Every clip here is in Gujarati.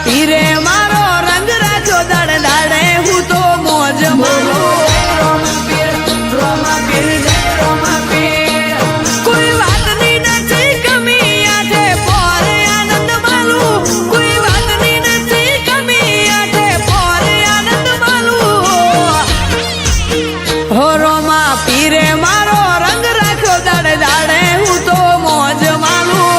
પીરે મારો રંગ રાજો દાડ દાડે હું તો મોજ માનો કોઈ વાતની નથી કમી આઠે પોરે આનંદ માલું કોઈ વાતની નથી કમી આઠે પોરે આનંદ માલું હો રોમા પીરે મારો રંગ રાખ્યો દાડ દાડે હું તો મોજ માલું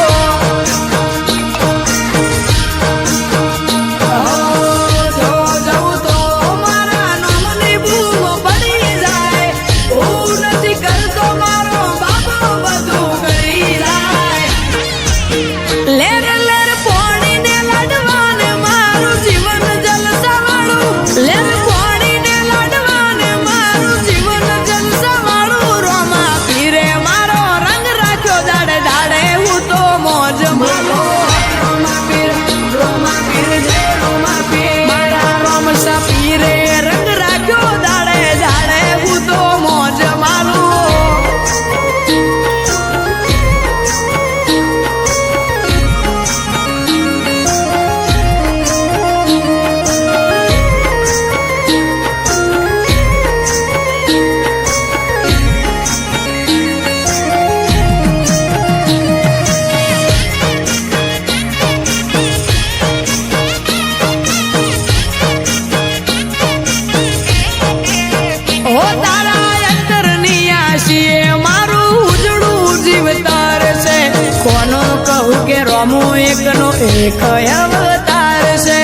રોમો એકનો એક અવતાર છે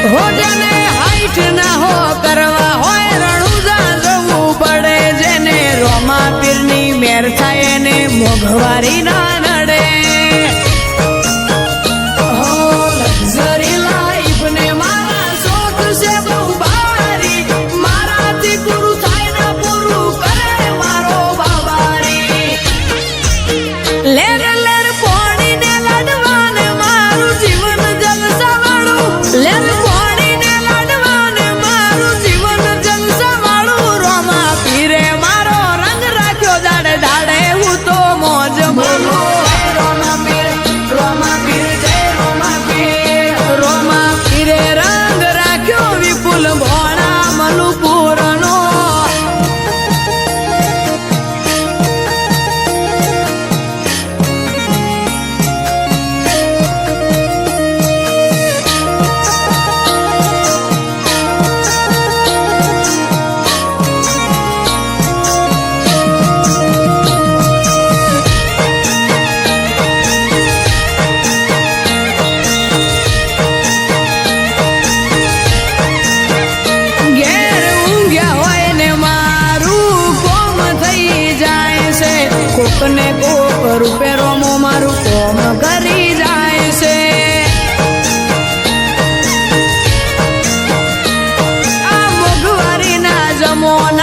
હો જેને હાઈટ ના હો કરવા હોય રણુજા જવું પડે જેને રોમા પીરની મેર થાય એને મોઘવારી ના નડે કોકને કોક રૂપે રોમો મારું કોમ કરી જાય છે આ મોઘવારી ના જમોના